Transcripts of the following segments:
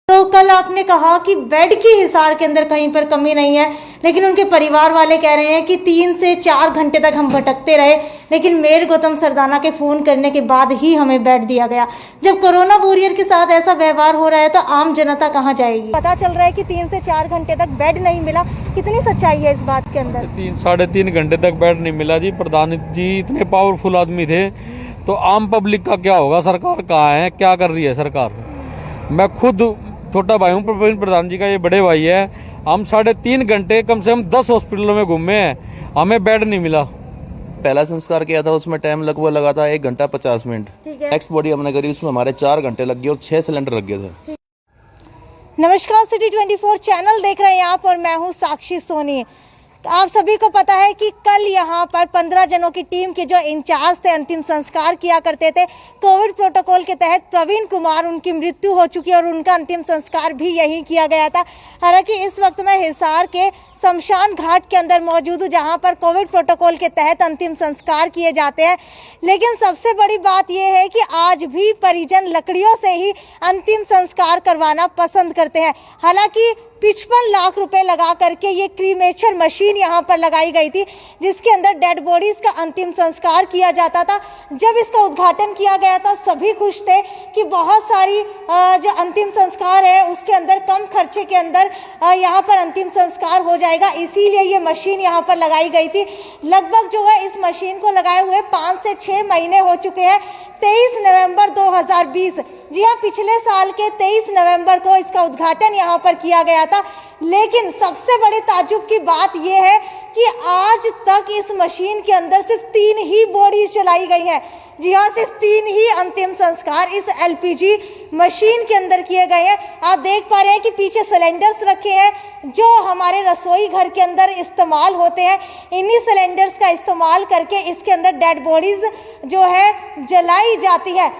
तो कल आपने कहा कि बेड की हिसार के अंदर कहीं पर कमी नहीं है, लेकिन उनके परिवार वाले कह रहे हैं कि 3 से 4 घंटे तक हम भटकते रहे, लेकिन मेयर गौतम सरदाना के फ़ोन करने के बाद ही हमें बेड दिया गया। जब कोरोना वॉरियर के साथ ऐसा व्यवहार हो रहा है तो आम जनता कहाँ जाएगी? पता चल रहा है कि 3 से 4 घंटे तक बेड नहीं मिला, कितनी सच्चाई है इस बात के अंदर? 3-3.5 घंटे तक बेड नहीं मिला जी। प्रधान जी इतने पावरफुल आदमी थे, तो आम पब्लिक का क्या होगा? सरकार कहाँ है, क्या कर रही है सरकार? मैं खुद छोटा भाई हूँ, प्रवीण प्रधान जी का ये बड़े भाई है। हम 3.5 घंटे कम से कम 10 हॉस्पिटलों में घूमे हैं, हमें बेड नहीं मिला। पहला संस्कार किया था, उसमें टाइम लगभग लगा था 1 घंटा 50 मिनट। नेक्स्ट बॉडी हमने करी, उसमें हमारे 4 घंटे लग गए और 6 सिलेंडर लग गए थे। नमस्कार, सिटी 24 चैनल देख रहे हैं आप और मैं हूं साक्षी सोनी। आप सभी को पता है कि कल यहां पर 15 जनों की टीम के जो इंचार्ज थे, अंतिम संस्कार किया करते थे कोविड प्रोटोकॉल के तहत, प्रवीण कुमार, उनकी मृत्यु हो चुकी है और उनका अंतिम संस्कार भी यहीं किया गया था। हालांकि इस वक्त मैं हिसार के शमशान घाट के अंदर मौजूद हूँ, जहां पर कोविड प्रोटोकॉल के तहत अंतिम संस्कार किए जाते हैं। लेकिन सबसे बड़ी बात यह है कि आज भी परिजन लकड़ियों से ही अंतिम संस्कार करवाना पसंद करते हैं। हालांकि 55 लाख रुपए लगा करके ये क्रीमेशन मशीन यहाँ पर लगाई गई थी, जिसके अंदर डेड बॉडीज का अंतिम संस्कार किया जाता था। जब इसका उद्घाटन किया गया था सभी खुश थे कि बहुत सारी जो अंतिम संस्कार है उसके अंदर कम खर्चे के अंदर यहाँ पर अंतिम संस्कार हो जाएगा, इसीलिए ये मशीन यहाँ पर लगाई गई थी। लगभग जो है इस मशीन को लगाए हुए 5 से 6 महीने हो चुके हैं। 23 नवंबर 2020, जी हाँ, पिछले साल के 23 नवंबर को इसका उद्घाटन यहाँ पर किया गया था। लेकिन सबसे बड़ी ताज्जुब की बात यह है कि आज तक इस मशीन के अंदर सिर्फ 3 ही बॉडीज चलाई गई हैं। जी हाँ, सिर्फ 3 ही अंतिम संस्कार इस एलपीजी मशीन के अंदर किए गए हैं। आप देख पा रहे हैं कि पीछे सिलेंडर्स रखे हैं जो हमारे रसोई घर के अंदर इस्तेमाल होते हैं। इन्हीं सिलेंडर्स का इस्तेमाल करके इसके अंदर डेड बॉडीज जो है जलाई जाती है।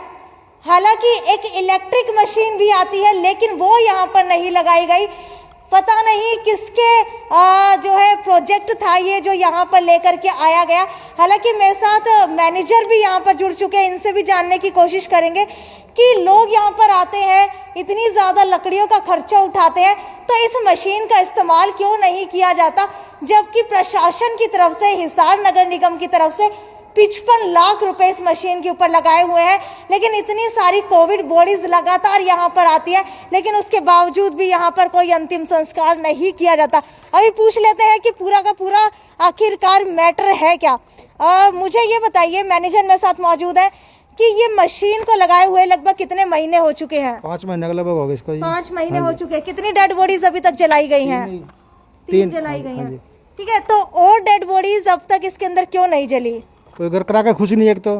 हालांकि एक इलेक्ट्रिक मशीन भी आती है, लेकिन वो यहाँ पर नहीं लगाई गई। पता नहीं किसके जो है प्रोजेक्ट था ये जो यहाँ पर लेकर के आया गया। हालांकि मेरे साथ मैनेजर भी यहाँ पर जुड़ चुके हैं, इनसे भी जानने की कोशिश करेंगे कि लोग यहाँ पर आते हैं, इतनी ज़्यादा लकड़ियों का खर्चा उठाते हैं, तो इस मशीन का इस्तेमाल क्यों नहीं किया जाता, जबकि प्रशासन की तरफ से, हिसार नगर निगम की तरफ से 55 लाख रुपए इस मशीन के ऊपर लगाए हुए हैं। लेकिन इतनी सारी कोविड बॉडीज लगातार यहाँ पर आती है, लेकिन उसके बावजूद भी यहाँ पर कोई अंतिम संस्कार नहीं किया जाता। अभी पूछ लेते हैं कि पूरा का पूरा आखिरकार मैटर है क्या। मुझे ये बताइए, मैनेजर मेरे साथ मौजूद है, कि ये मशीन को लगाए हुए लगभग कितने महीने हो चुके हैं? 5 महीने के लगभग हो गए इसको। 5 महीने हो चुके हैं। कितनी डेड बॉडीज अभी तक जलाई गई हैं? 3 जलाई गई हैं। ठीक है, तो और डेड बॉडीज अब तक इसके अंदर क्यों नहीं जली? कोई घर करा के खुश नहीं है एक तो,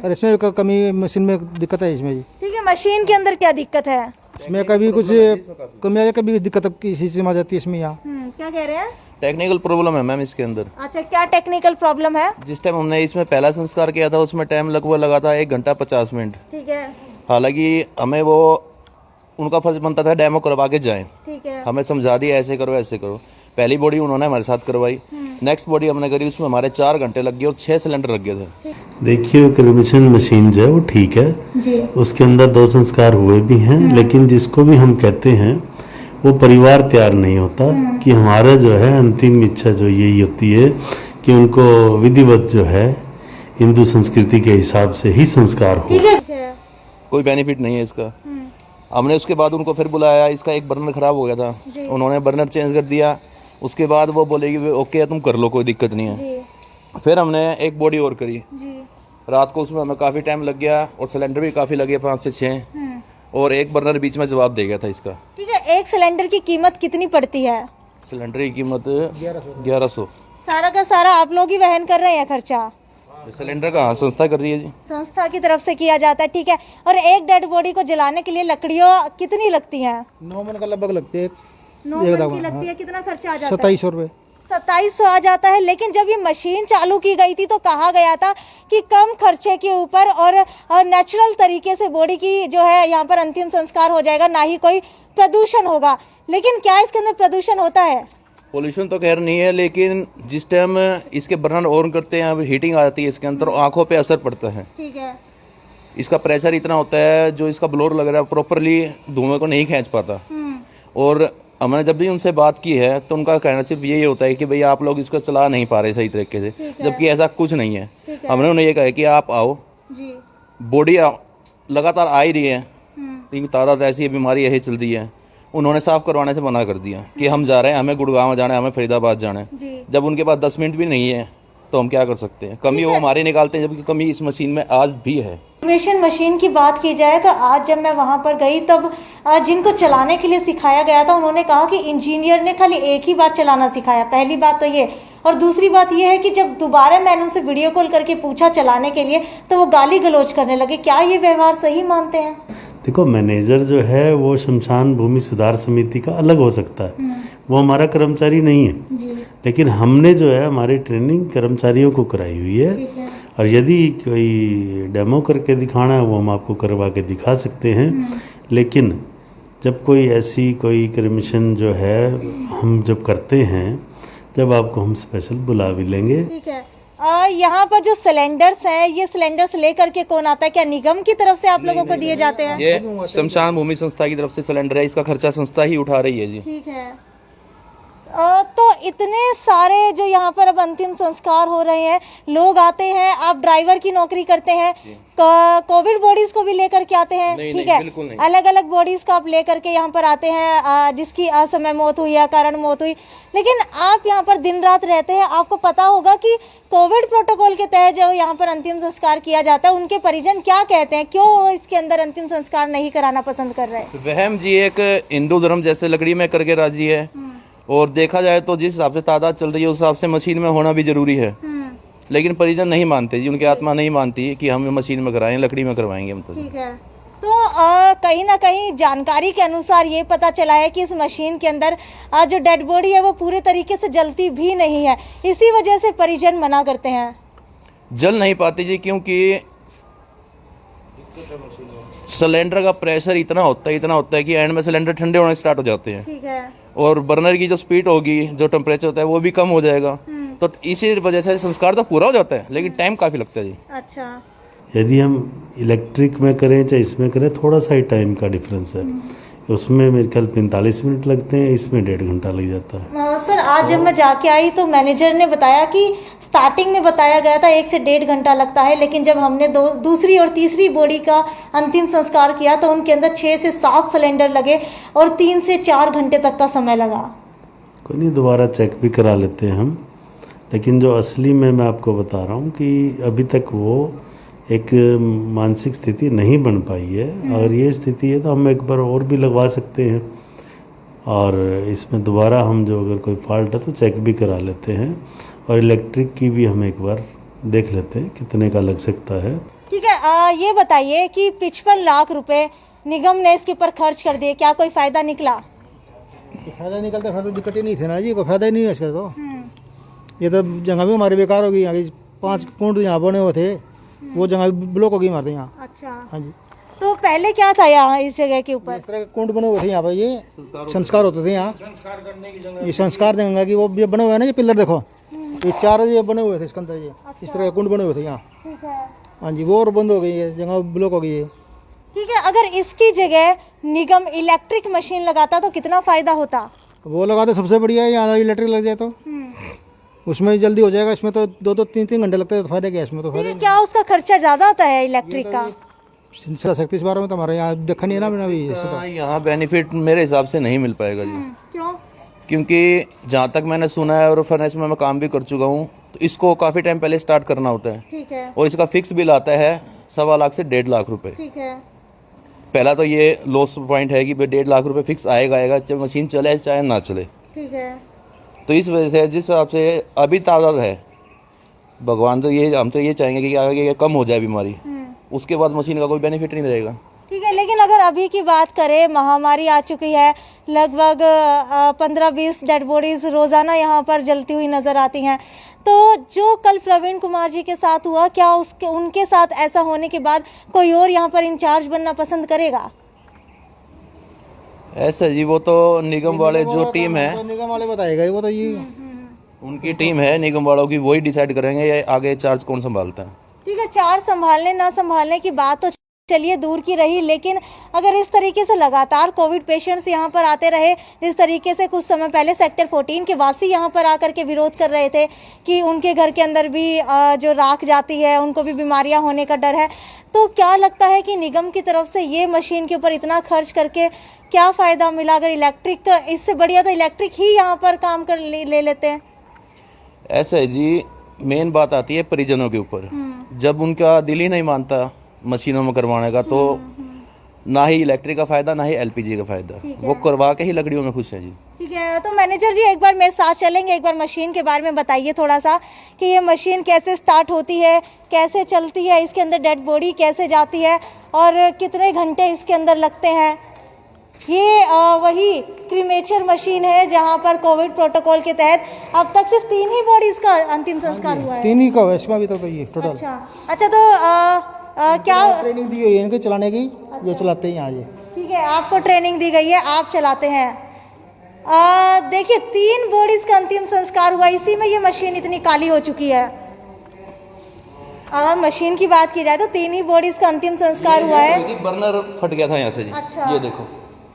और इसमें भी कमी, मशीन में दिक्कत है इसमें जी। ठीक है, मशीन के अंदर क्या दिक्कत है? इसमें कभी कुछ कमी आ जाए, कभी दिक्कत किसी चीज में आ जाती है इसमें। यहाँ क्या कह रहे हैं? टेक्निकल प्रॉब्लम है मैम इसके अंदर। अच्छा, क्या टेक्निकल प्रॉब्लम है? जिस टाइम हमने इसमें पहला संस्कार किया था, उसमें टाइम लगभग लगा था 1 घंटा 50 मिनट। ठीक है। हालांकि हमें वो उनका फर्ज बनता था डेमो करवा के जाएं। ठीक है। हमें समझा दिया ऐसे करो ऐसे करो। पहली बॉडी उन्होंने हमारे साथ करवाई, नेक्स्ट बॉडी हमने करी, उसमें हमारे 4 घंटे लग गए और 6 सिलेंडर लग गए थे। देखिए, क्रीमेशन मशीन जो है वो ठीक है जी। उसके अंदर 2 संस्कार हुए भी हैं, लेकिन जिसको भी हम कहते हैं वो परिवार तैयार नहीं होता कि हमारा जो है अंतिम इच्छा जो यही होती है कि उनको विधिवत जो है हिंदू संस्कृति के हिसाब से ही संस्कार हो। कोई बेनिफिट नहीं है इसका। हमने उसके बाद उनको फिर बुलाया, इसका एक बर्नर खराब हो गया था, उन्होंने बर्नर चेंज कर दिया। उसके बाद वो बोलेगी ओके तुम कर लो, कोई दिक्कत नहीं है। फिर हमने एक बॉडी और करी जी। रात को उसमें हमें काफ़ी टाइम लग गया और सिलेंडर भी काफ़ी लगे, 5 से 6, और एक बर्नर बीच में जवाब दे गया था इसका। ठीक है, एक सिलेंडर की कीमत कितनी पड़ती है? सिलेंडर की कीमत 1100। सारा का सारा आप लोग ही वहन कर रहे हैं खर्चा? सिलेंडर का संस्था कर रही है जी, संस्था की तरफ से किया जाता है। ठीक है, और एक डेड बॉडी को जलाने के लिए लकड़ियों कितनी लगती हैं? 9 मन का लगभग लगती है। 9 मन की लगती है। कितना खर्चा आ जाता है? 2700 रुपये। 2700 आ जाता है। लेकिन जब ये मशीन चालू की गई थी तो कहा गया था कि कम खर्चे के ऊपर और नेचुरल तरीके से बॉडी की जो है यहाँ पर अंतिम संस्कार हो जाएगा, ना ही कोई प्रदूषण होगा। लेकिन क्या इसके अंदर प्रदूषण होता है? पोल्यूशन तो खैर नहीं है, लेकिन जिस टाइम इसके बर्नर ऑन करते हैं हीटिंग आ जाती है इसके अंदर, आंखों पे असर पड़ता है। ठीक है। इसका प्रेशर इतना होता है, जो इसका ब्लोअर लग रहा है प्रॉपरली धुएं को नहीं खींच पाता। और हमने जब भी उनसे बात की है तो उनका कहना सिर्फ यही होता है कि भाई आप लोग इसको चला नहीं पा रहे सही तरीके से, जबकि ऐसा कुछ नहीं है। हमने उन्हें ये कहा कि आप आओ, बॉडी लगातार आ ही रही है, क्योंकि तादाद ऐसी है, बीमारी यही चल रही है। उन्होंने साफ करवाने से मना कर दिया कि हम जा रहे हैं, हमें गुड़गांव जाना है, हमें फरीदाबाद जाना है। जब उनके पास 10 मिनट भी नहीं है तो हम क्या कर सकते हैं? कमी वो हमारे निकालते हैं, जबकि कमी इस मशीन में आज भी है। मशीन की बात की जाए तो आज जब मैं वहां पर गई तब जिनको चलाने के लिए सिखाया गया था उन्होंने कहा कि इंजीनियर ने खाली एक ही बार चलाना सिखाया। पहली बात तो ये, और दूसरी बात ये है कि जब दोबारा मैंने उनसे वीडियो कॉल करके पूछा चलाने के लिए तो वो गाली गलौज करने लगे। क्या ये व्यवहार सही मानते हैं? देखो, मैनेजर जो है वो शमशान भूमि सुधार समिति का अलग हो सकता है, वो हमारा कर्मचारी नहीं है। लेकिन हमने जो है हमारी ट्रेनिंग कर्मचारियों को कराई हुई है, और यदि कोई डेमो करके दिखाना है वो हम आपको करवा के दिखा सकते हैं। लेकिन जब कोई ऐसी कोई क्रिमिशन जो है हम जब करते हैं, जब आपको हम स्पेशल बुला भी लेंगे। ठीक है। यहाँ पर जो सिलेंडर्स हैं, ये सिलेंडर्स लेकर के कौन आता है? क्या निगम की तरफ से आप लोगों को दिए जाते हैं? ये शमशान भूमि संस्था की तरफ से सिलेंडर है, इसका खर्चा संस्था ही उठा रही है जी। ठीक है। तो इतने सारे जो यहाँ पर अब अंतिम संस्कार हो रहे हैं, लोग आते हैं, आप ड्राइवर की नौकरी करते हैं, कोविड बॉडीज को भी लेकर के आते हैं। ठीक है, अलग अलग बॉडीज को आप लेकर के यहाँ पर आते हैं, जिसकी असमय मौत हुई या कारण मौत हुई। लेकिन आप यहाँ पर दिन रात रहते हैं, आपको पता होगा कि कोविड प्रोटोकॉल के तहत जो यहाँ पर अंतिम संस्कार किया जाता है, उनके परिजन क्या कहते हैं, क्यों इसके अंदर अंतिम संस्कार नहीं कराना पसंद कर रहे हैं? वहम जी एक हिंदू धर्म जैसे लकड़ी में करके राजी है, और देखा जाए तो जिस हिसाब से तादाद चल रही है उस हिसाब से मशीन में होना भी जरूरी है। लेकिन परिजन नहीं मानते जी, उनकी आत्मा नहीं मानती कि हम मशीन में कराएं, लकड़ी में करवाएंगे हम तो। ठीक है। तो कहीं ना कहीं जानकारी के अनुसार ये पता चला है कि इस मशीन के अंदर जो डेड बॉडी है वो पूरे तरीके से जलती भी नहीं है, इसी वजह से परिजन मना करते हैं। जल नहीं पाती जी, क्योंकि सिलेंडर का प्रेशर इतना होता है कि एंड में सिलेंडर ठंडे होने स्टार्ट हो जाते हैं। ठीक है। और बर्नर की जो स्पीड होगी, जो टेम्परेचर होता है वो भी कम हो जाएगा। तो इसी वजह से संस्कार तो पूरा हो जाता है, लेकिन टाइम काफ़ी लगता है जी। अच्छा। यदि हम इलेक्ट्रिक में करें चाहे इसमें करें, थोड़ा सा ही टाइम का डिफरेंस है। उसमें मेरे ख्याल 45 मिनट लगते हैं, इसमें 1.5 घंटा लग जाता है। सर, आज जब मैं जाके आई तो मैनेजर ने बताया कि स्टार्टिंग में बताया गया था 1 से 1.5 घंटा लगता है, लेकिन जब हमने दूसरी और तीसरी बॉडी का अंतिम संस्कार किया तो उनके अंदर 6 से 7 सिलेंडर लगे और 3 से 4 घंटे तक का समय लगा। कोई नहीं, दोबारा चेक भी करा लेते हैं हम। लेकिन जो असली में मैं आपको बता रहा हूँ कि अभी तक वो एक मानसिक स्थिति नहीं बन पाई है। अगर ये स्थिति है तो हम एक बार और भी लगवा सकते हैं, और इसमें दोबारा हम जो अगर कोई फॉल्ट है तो चेक भी करा लेते हैं, और इलेक्ट्रिक की भी हम एक बार देख लेते हैं कितने का लग सकता है। ठीक है। ये बताइए कि 55 लाख रुपए निगम ने इसके ऊपर खर्च कर दिए, क्या कोई फायदा निकला? फायदा निकलता फिर तो दिक्कत ही नहीं थी ना जी, कोई फायदा ही नहीं है इसका। तो ये तो जगह भी हमारी बेकार हो गई। यहाँ की 5 कुंड यहाँ बने हुए थे, वो जगह ब्लॉक हो गई हमारे यहाँ। अच्छा। हाँ जी। तो पहले क्या था यहाँ इस जगह के ऊपर? इस तरह के कुंड बने हुए थे यहाँ पर, ये संस्कार होते थे यहाँ। ये संस्कार जगह की वो बने हुए हैं ना, ये पिलर देखो, ये 4 ये बने हुए थे इसके अंदर, ये इस तरह के कुंड बने हुए थे यहाँ। ठीक है। हाँ जी, वो और बंद हो गई है, जगह ब्लॉक हो गई है। ठीक है। अगर इसकी जगह निगम इलेक्ट्रिक मशीन लगाता तो कितना फायदा होता? वो लगाते सबसे बढ़िया है, यहाँ इलेक्ट्रिक लग जाए तो उसमें जल्दी हो जाएगा। इसमें तो 2-3 घंटे लगते हैं, तो फायदा क्या है इसमें? तो फायदा क्या उसका खर्चा ज्यादा आता है इलेक्ट्रिक का? सकती इस बारे में तो हमारे यहाँ देखा नहीं है ना मैंने अभी। तो यहाँ बेनिफिट मेरे हिसाब से नहीं मिल पाएगा जी। क्यों? क्योंकि जहाँ तक मैंने सुना है और फर्नेस में मैं काम भी कर चुका हूँ, तो इसको काफ़ी टाइम पहले स्टार्ट करना होता है। ठीक है। और इसका फिक्स बिल आता है 1.25 लाख से 1.5 लाख रुपए। ठीक है। पहला तो ये लॉस पॉइंट है कि 1.5 लाख रुपए फिक्स आएगा, चाहे मशीन चले चाहे ना चले। ठीक है। तो इस वजह से जिस हिसाब से अभी तादाद है, भगवान तो ये हम तो ये चाहेंगे कि आगे कम हो जाए बीमारी, उसके बाद मशीन का कोई बेनिफिट नहीं रहेगा। ठीक है। लेकिन अगर अभी की बात करें, महामारी आ चुकी है, लगभग 15-20 डेड बॉडीज रोज़ाना यहाँ पर जलती हुई नज़र आती हैं। तो जो कल प्रवीण कुमार जी के साथ हुआ, क्या उनके साथ ऐसा होने के बाद कोई और यहाँ पर इंचार्ज बनना पसंद करेगा? ऐसा जी, वो तो निगम वाले जो टीम है, निगम वाले बताएगा, वो तो ये उनकी टीम है निगम वालों की, वही डिसाइड करेंगे ये आगे चार्ज कौन संभालता है। ठीक है। चार्ज संभालने ना संभालने की बात तो चलिए दूर की रही, लेकिन अगर इस तरीके से लगातार कोविड पेशेंट्स यहाँ पर आते रहे, जिस तरीके से कुछ समय पहले सेक्टर 14 के वासी यहाँ पर आकर के विरोध कर रहे थे कि उनके घर के अंदर भी जो राख जाती है, उनको भी बीमारियाँ होने का डर है, तो क्या लगता है कि निगम की तरफ से ये मशीन के ऊपर इतना खर्च करके क्या फ़ायदा मिला? अगर इलेक्ट्रिक, इससे बढ़िया तो इलेक्ट्रिक ही यहाँ पर काम कर ले लेते हैं। ऐसा है जी, मेन बात आती है परिजनों के ऊपर। जब उनका दिल ही नहीं मानता मशीनों में करवाने का, तो ना ही इलेक्ट्रिक का फ़ायदा ना ही एलपीजी का फ़ायदा, वो करवा के ही लकड़ियों में खुश है जी। ठीक है, तो मैनेजर जी एक बार मेरे साथ चलेंगे, एक बार मशीन के बारे में बताइए थोड़ा सा कि ये मशीन कैसे स्टार्ट होती है, कैसे चलती है, इसके अंदर डेड बॉडी कैसे जाती है और कितने घंटे इसके अंदर लगते हैं। ये वही क्रीमेचर मशीन है जहाँ पर कोविड प्रोटोकॉल के तहत अब तक सिर्फ 3 ही बॉडीज़ का अंतिम संस्कार हुआ है। 3 ही का है इसमें अभी तक तो ये टोटल। अच्छा, तो क्या ट्रेनिंग दी हुई है इनके चलाने की, ये चलाते हैं यहाँ ये। ठीक है, आपको ट्रेनिंग दी गई है, आप चलाते हैं। देखिए 3 बॉडीज का अंतिम संस्कार हुआ, इसी में ये मशीन इतनी काली हो चुकी है। अगर मशीन की बात की जाए तो 3 ही बॉडीज का अंतिम संस्कार हुआ है। बर्नर फट गया था यहाँ से जी। अच्छा, ये देखो।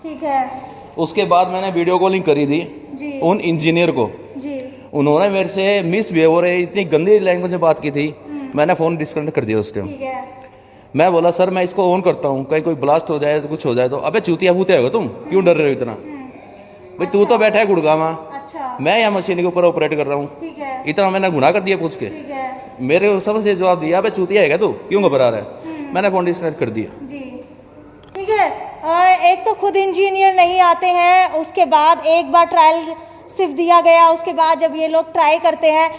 ठीक है उसके बाद मैंने वीडियो कॉलिंग करी थी जी उन इंजीनियर को, जी। उन्होंने मेरे से मिसबिहेव है, इतनी गंदी लैंग्वेज में बात की थी, मैंने फ़ोन डिस्कनेक्ट कर दिया उस टाइम। ठीक है, मैं बोला सर मैं इसको ऑन करता हूँ, कहीं कोई ब्लास्ट हो जाए तो कुछ हो जाए तो। अबे चूतिया भूतिया होगा तुम, क्यों डर रहे हो इतना? भाई तू तो बैठा है गुड़गांव, अच्छा, मैं यहाँ मशीन के ऊपर ऑपरेट कर रहा हूँ, ठीक है, इतना मैंने गुनाह कर दिया पूछ के। ठीक है मेरे सबसे जवाब दिया, अबे चूतिया है तू, क्यों घबरा रहा है? मैंने फ़ोन डिस्कनेक्ट कर दिया जी। ठीक है, एक तो खुद इंजीनियर नहीं आते हैं, उसके बाद एक बार ट्रायल सिर्फ दिया गया, उसके बाद जब ये लोग ट्राई करते हैं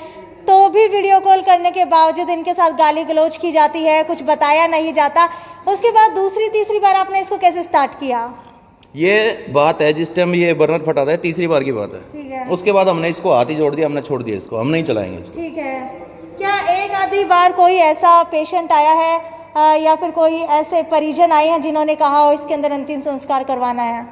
तो भी वीडियो कॉल करने के बावजूद इनके साथ गाली गलौज की जाती है, कुछ बताया नहीं जाता। उसके बाद दूसरी तीसरी बार आपने इसको कैसे स्टार्ट किया? ये बात है जिस टाइम ये बर्नर फटा था, तीसरी बार की बात ठीक है। है। उसके बाद हमने इसको हाथ ही जोड़ दिया, हमने छोड़ दिया इसको, हम नहीं चलाएंगे इसको। ठीक है, क्या एक आधी बार कोई ऐसा पेशेंट आया है या फिर कोई ऐसे परिजन आए हैं जिन्होंने कहा हो इसके अंदर अंतिम संस्कार करवाना है?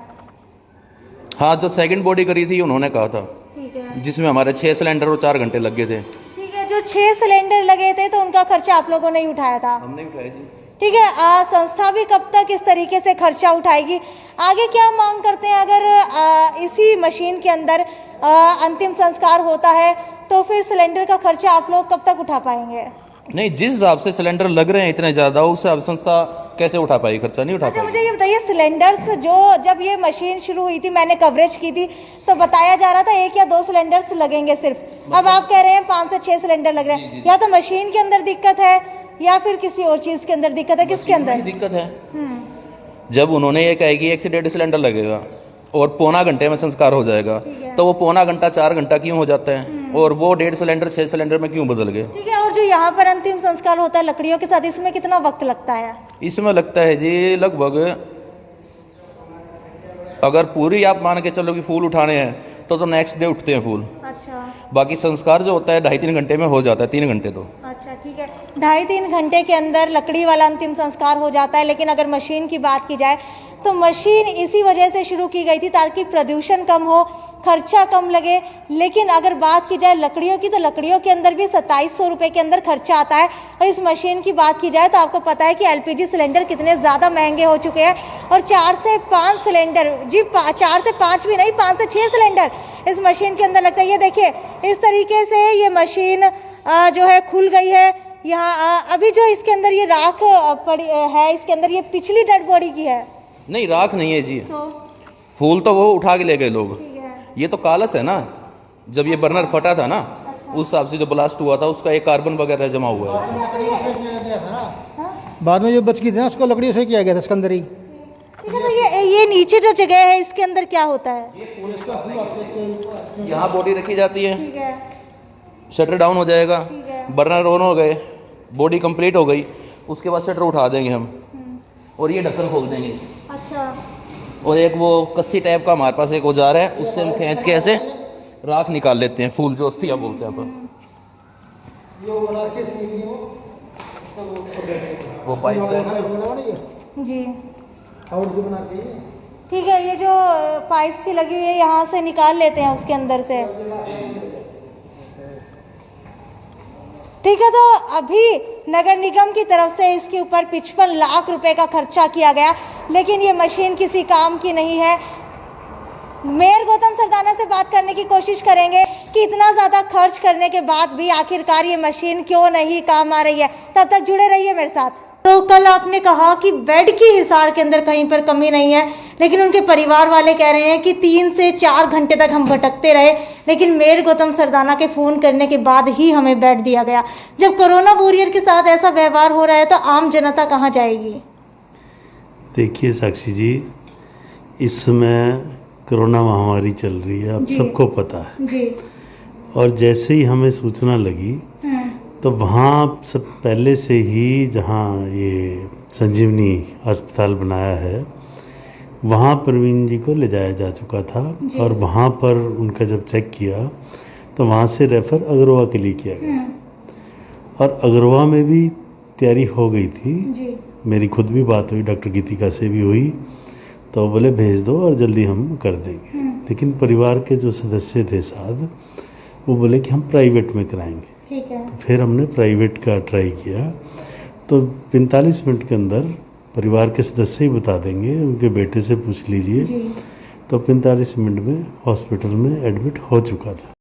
हाँ, जो सेकंड बॉडी करी थी उन्होंने कहा था, ठीक है, जिसमें हमारे 6 सिलेंडर और 4 घंटे लग गए थे। ठीक है। जो 6 सिलेंडर लगे थे तो उनका खर्चा आप लोगों ने ही उठाया था? हमने उठाया जी। ठीक है, संस्था भी कब तक इस तरीके से खर्चा उठाएगी? आगे क्या मांग करते हैं? अगर इसी मशीन के अंदर अंतिम संस्कार होता है तो फिर सिलेंडर का खर्चा आप लोग कब तक उठा पाएंगे? नहीं, जिस हिसाब से सिलेंडर लग रहे हैं इतने ज़्यादा, उस हिसाब से संस्था कैसे उठा पाई? खर्चा नहीं उठा अच्छा, पाई। मुझे ये बताइए, सिलेंडर्स जो जब ये मशीन शुरू हुई थी, मैंने कवरेज की थी तो बताया जा रहा था 1 या 2 सिलेंडर्स लगेंगे सिर्फ। अब आप कह रहे हैं 5 से 6 सिलेंडर लग रहे हैं। या तो मशीन के अंदर दिक्कत है या फिर किसी और चीज़ के अंदर दिक्कत है। किसके अंदर दिक्कत है? जब उन्होंने ये कहा कि 1 से 1.5 सिलेंडर लगेगा और पौना घंटे में संस्कार हो जाएगा, तो वो पौना घंटा 4 घंटा क्यों हो जाता है? और वो 1.5 सिलेंडर 6 सिलेंडर में क्यों बदल गए? ठीक है, और जो यहाँ पर अंतिम संस्कार होता है लकड़ियों के साथ, इसमें कितना वक्त लगता है? इसमें लगता है जी लगभग, अगर पूरी आप मान के चलो कि फूल उठाने हैं तो नेक्स्ट डे उठते हैं फूल। अच्छा, बाकी संस्कार जो होता है 2.5-3 घंटे में हो जाता है, 3 घंटे तो। अच्छा, ठीक है, 2.5-3 घंटे के अंदर लकड़ी वाला अंतिम संस्कार हो जाता है। लेकिन अगर मशीन की बात की जाए तो मशीन इसी वजह से शुरू की गई थी ताकि प्रदूषण कम हो, खर्चा कम लगे। लेकिन अगर बात की जाए लकड़ियों की, तो लकड़ियों के अंदर भी 2700 रुपये के अंदर खर्चा आता है। और इस मशीन की बात की जाए तो आपको पता है कि एलपीजी सिलेंडर कितने ज़्यादा महंगे हो चुके हैं। और 4 से 5 सिलेंडर, जी 4 से 5 भी नहीं, 5 से 6 सिलेंडर इस मशीन के अंदर लगता है। ये देखिए, इस तरीके से ये मशीन जो है खुल गई है। यहाँ अभी जो इसके अंदर ये राख पड़ी है, इसके अंदर ये पिछली डेड बॉडी की है। नहीं, राख नहीं है जी, तो फूल तो वो उठा के ले गए लोग। ठीक है, ये तो कालस है ना, जब ये बर्नर फटा था ना, उस हिसाब से जो ब्लास्ट हुआ था उसका एक कार्बन वगैरह जमा हुआ है। बाद में जो बच गई थी ना, उसको लकड़ियों से किया गया था इसके अंदर ही। ठीक है। तो ये नीचे जो जगह है इसके अंदर क्या होता है? यहाँ बॉडी रखी जाती है, ठीक है, शटर डाउन हो जाएगा, ठीक है। बर्नर ऑन हो गए, बॉडी कंप्लीट हो गई, उसके बाद शटर उठा देंगे हम और ये ढक्कन खोल देंगे। अच्छा, और एक वो कस्सी टाइप का हमारे पास एक औजार है, उससे हम खींच के ऐसे राख निकाल लेते हैं, फूल जो अस्थिया बोलते हैं अपन। वो पाइप से जी, ठीक है। ये जो पाइप सी लगी हुई है यहाँ से निकाल लेते हैं उसके अंदर से। ठीक है, तो अभी नगर निगम की तरफ से इसके ऊपर 55 लाख रुपए का खर्चा किया गया, लेकिन ये मशीन किसी काम की नहीं है। मेयर गौतम सरदाना से बात करने की कोशिश करेंगे कि इतना ज़्यादा खर्च करने के बाद भी आखिरकार ये मशीन क्यों नहीं काम आ रही है। तब तक जुड़े रहिए मेरे साथ। तो कल आपने कहा कि बेड की हिसार के अंदर कहीं पर कमी नहीं है, लेकिन उनके परिवार वाले कह रहे हैं कि 3 से 4 घंटे तक हम भटकते रहे, लेकिन मेयर गौतम सरदाना के फ़ोन करने के बाद ही हमें बेड दिया गया। जब कोरोना वॉरियर के साथ ऐसा व्यवहार हो रहा है तो आम जनता कहाँ जाएगी? देखिए साक्षी जी, इस समय कोरोना महामारी चल रही है, अब सबको पता है जी। और जैसे ही हमें सूचना लगी तो वहाँ सब पहले से ही जहाँ ये संजीवनी अस्पताल बनाया है वहाँ प्रवीण जी को ले जाया जा चुका था और वहाँ पर उनका जब चेक किया तो वहाँ से रेफ़र अग्रवा के लिए किया गया था और अग्रवा में भी तैयारी हो गई थी। मेरी खुद भी बात हुई, डॉक्टर गीतिका से भी हुई, तो बोले भेज दो और जल्दी हम कर देंगे। लेकिन परिवार के जो सदस्य थे साथ वो बोले कि हम प्राइवेट में कराएंगे। ठीक है। तो फिर हमने प्राइवेट का ट्राई किया तो 45 मिनट के अंदर परिवार के सदस्य ही बता देंगे, उनके बेटे से पूछ लीजिए। तो 45 मिनट में हॉस्पिटल में एडमिट हो चुका था।